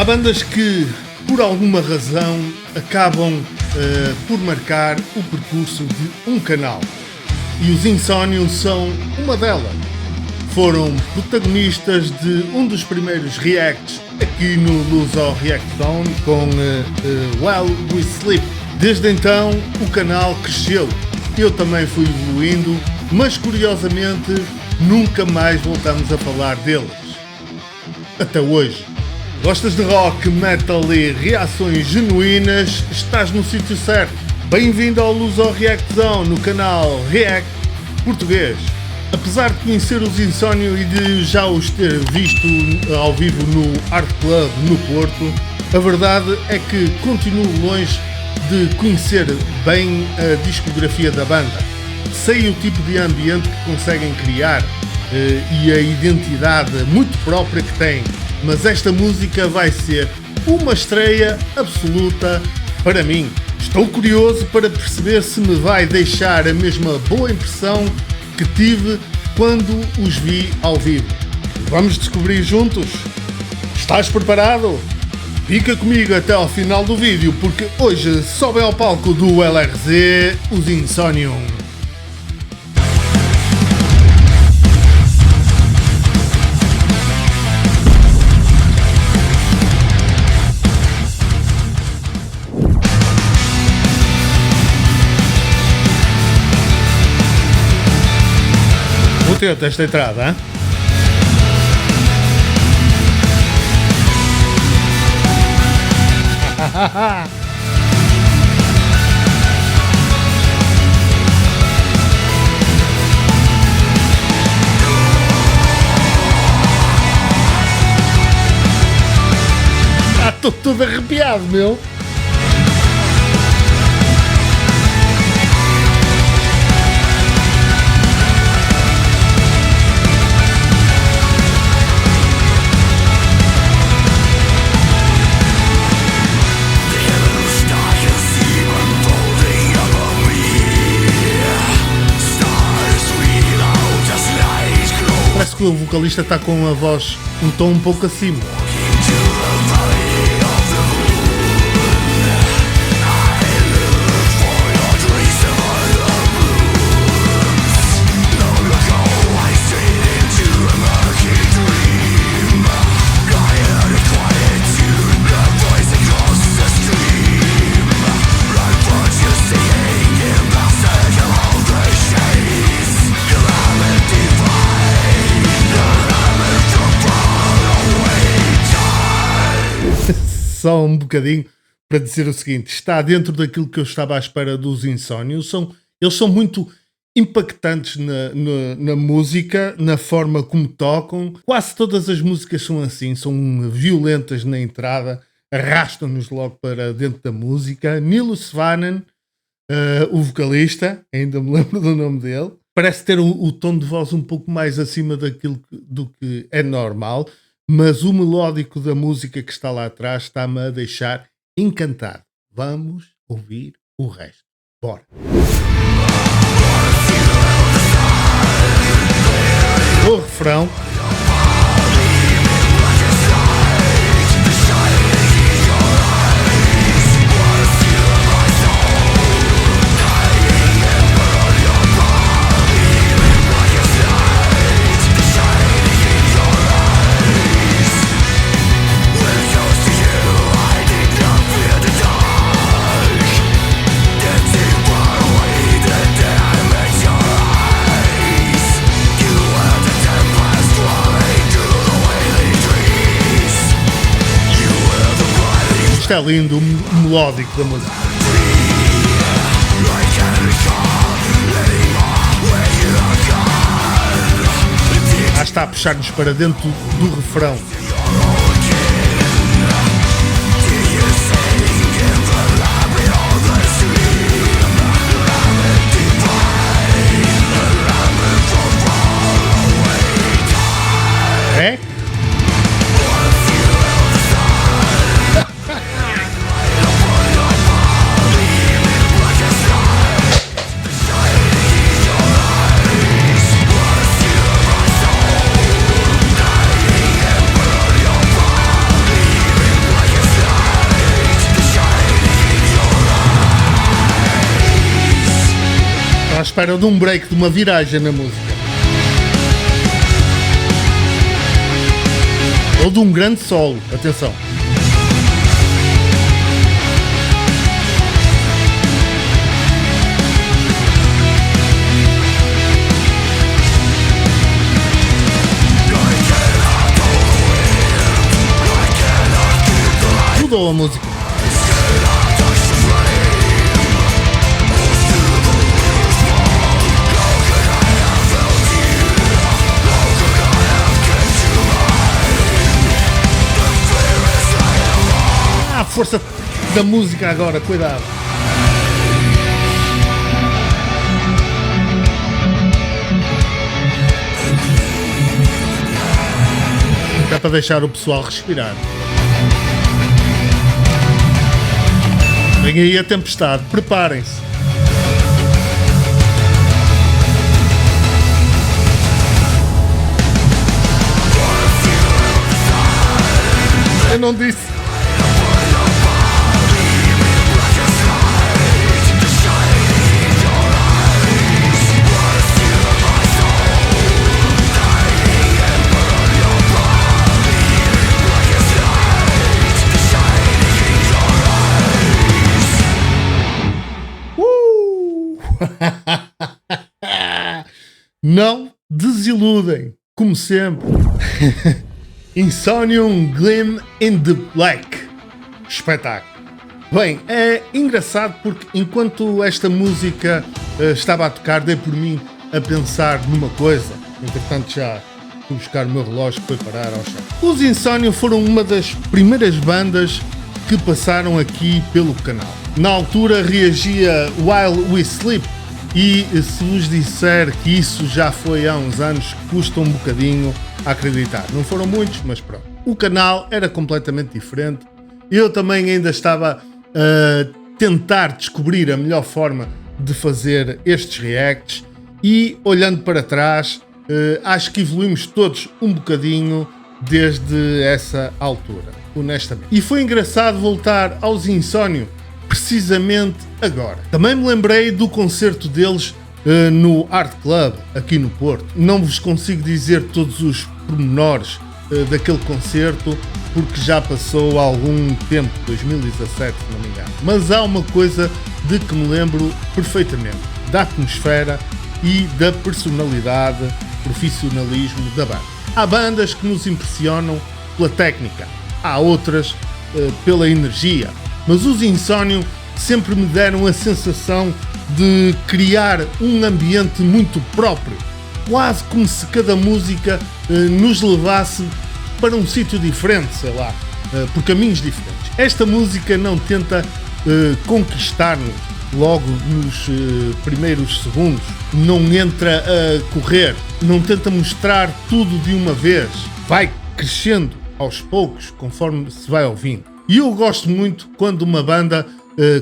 Há bandas que, por alguma razão, acabam por marcar o percurso de um canal. E os Insónios são uma delas. Foram protagonistas de um dos primeiros reacts aqui no Luso React Zone com While We Sleep. Desde então o canal cresceu. Eu também fui evoluindo, mas curiosamente nunca mais voltamos a falar deles. Até hoje. Gostas de rock, metal e reações genuínas? Estás no sítio certo. Bem-vindo ao Luso React Zone no canal React Português. Apesar de conhecer os Insónios e de já os ter visto ao vivo no Art Club no Porto, a verdade é que continuo longe de conhecer bem a discografia da banda. Sei o tipo de ambiente que conseguem criar e a identidade muito própria que têm, mas esta música vai ser uma estreia absoluta para mim. Estou curioso para perceber se me vai deixar a mesma boa impressão que tive quando os vi ao vivo. Vamos descobrir juntos? Estás preparado? Fica comigo até ao final do vídeo, porque hoje sobem ao palco do LRZ os Insónios. Vou ter esta entrada, hein? Estou todo arrepiado, meu. Parece que o vocalista está com a voz um tom um pouco acima. Só um bocadinho para dizer o seguinte: está dentro daquilo que eu estava à espera dos Insónios. Eles são muito impactantes na música, na forma como tocam. Quase todas as músicas são assim, são violentas na entrada, arrastam-nos logo para dentro da música. Nilo Svanen, o vocalista, ainda me lembro do nome dele, parece ter o tom de voz um pouco mais acima do que é normal. Mas o melódico da música que está lá atrás está-me a deixar encantado. Vamos ouvir o resto. Bora! O refrão. Isto é lindo, o melódico da música. Está a puxar-nos para dentro do refrão. É? espera de um break, de uma viragem na música. Ou de um grande solo, atenção. Mudou a música. A força da música agora, cuidado. É para deixar o pessoal respirar. Vem aí a tempestade, preparem-se. Eu não disse. Não desiludem, como sempre. Insomnium Glim in the Black. Espetáculo. Bem, é engraçado porque enquanto esta música estava a tocar, dei por mim a pensar numa coisa. Entretanto já fui buscar o meu relógio que foi parar ao chão. Os Insomnium foram uma das primeiras bandas que passaram aqui pelo canal. Na altura reagia While We Sleep, e se vos disser que isso já foi há uns anos, custa um bocadinho a acreditar. Não foram muitos, mas pronto. O canal era completamente diferente. Eu também ainda estava a tentar descobrir a melhor forma de fazer estes reacts e, olhando para trás, acho que evoluímos todos um bocadinho desde essa altura, honestamente. E foi engraçado voltar aos Insomnium precisamente agora. Também me lembrei do concerto deles no Art Club, aqui no Porto. Não vos consigo dizer todos os pormenores daquele concerto, porque já passou há algum tempo, 2017, se não me engano. Mas há uma coisa de que me lembro perfeitamente, da atmosfera e da personalidade, profissionalismo da banda. Há bandas que nos impressionam pela técnica, há outras pela energia, mas os Insomnium sempre me deram a sensação de criar um ambiente muito próprio, quase como se cada música nos levasse para um sítio diferente, sei lá, por caminhos diferentes. Esta música não tenta conquistar-nos logo nos primeiros segundos, não entra a correr, não tenta mostrar tudo de uma vez, vai crescendo aos poucos conforme se vai ouvindo. E eu gosto muito quando uma banda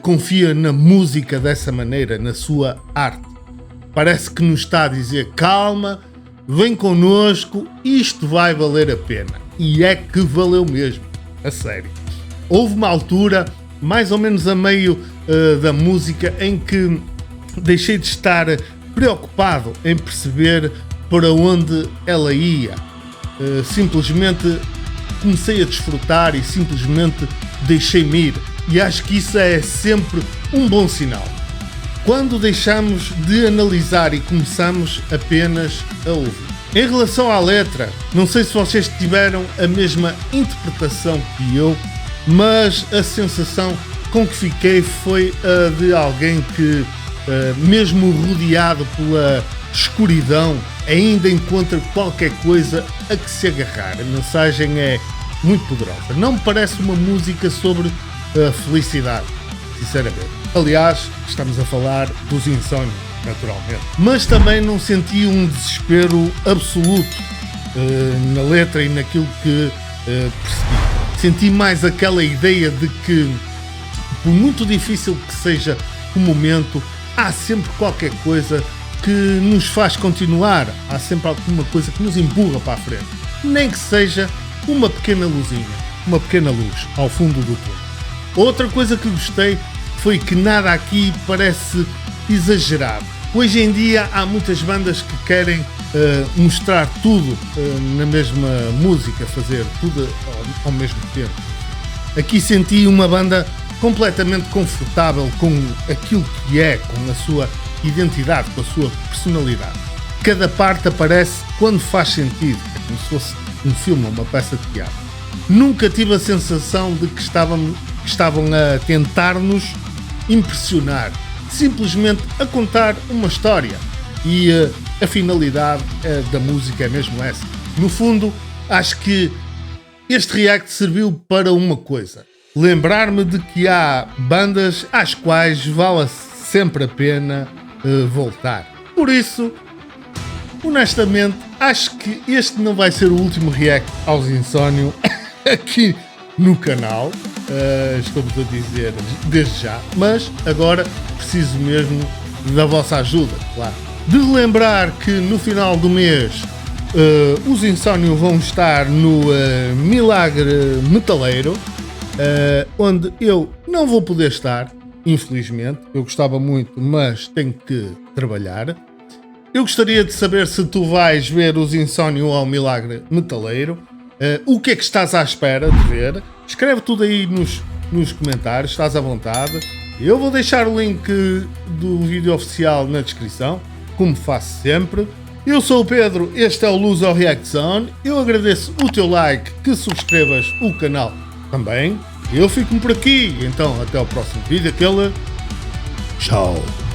confia na música dessa maneira, na sua arte. Parece que nos está a dizer: calma, vem connosco, isto vai valer a pena. E é que valeu mesmo, a sério. Houve uma altura, mais ou menos a meio da música, em que deixei de estar preocupado em perceber para onde ela ia. Simplesmente comecei a desfrutar e simplesmente deixei-me ir. E acho que isso é sempre um bom sinal. Quando deixamos de analisar e começamos apenas a ouvir. Em relação à letra, não sei se vocês tiveram a mesma interpretação que eu, mas a sensação com que fiquei foi a de alguém que, mesmo rodeado pela escuridão, ainda encontra qualquer coisa a que se agarrar. A mensagem é muito poderosa. Não me parece uma música sobre a felicidade, sinceramente. Aliás, estamos a falar dos Insomnium, naturalmente. Mas também não senti um desespero absoluto na letra e naquilo que percebi. Senti mais aquela ideia de que, por muito difícil que seja o momento, há sempre qualquer coisa que nos faz continuar. Há sempre alguma coisa que nos empurra para a frente. Nem que seja uma pequena luzinha, uma pequena luz ao fundo do túnel. Outra coisa que gostei foi que nada aqui parece exagerado. Hoje em dia há muitas bandas que querem mostrar tudo na mesma música, fazer tudo ao mesmo tempo. Aqui senti uma banda completamente confortável com aquilo que é, com a sua identidade, com a sua personalidade. Cada parte aparece quando faz sentido, é como se fosse um filme ou uma peça de teatro. Nunca tive a sensação de que estavam a tentar-nos impressionar, simplesmente a contar uma história. E a finalidade da música é mesmo essa. No fundo, acho que este react serviu para uma coisa: lembrar-me de que há bandas às quais vale sempre a pena voltar. Por isso, honestamente, acho que este não vai ser o último react aos Insónio aqui no canal. Estou-vos a dizer desde já, mas agora preciso mesmo da vossa ajuda, claro. De lembrar que no final do mês os Insónio vão estar no Milagre Metaleiro, onde eu não vou poder estar, infelizmente. Eu gostava muito, mas tenho que trabalhar. Eu gostaria de saber se tu vais ver os Insónio ao Milagre Metaleiro. O que é que estás à espera de ver? Escreve tudo aí nos comentários, estás à vontade. Eu vou deixar o link do vídeo oficial na descrição, como faço sempre. Eu sou o Pedro, este é o Luz ao React Zone. Eu agradeço o teu like, que subscrevas o canal também. Eu fico por aqui, então até ao próximo vídeo. Tchau!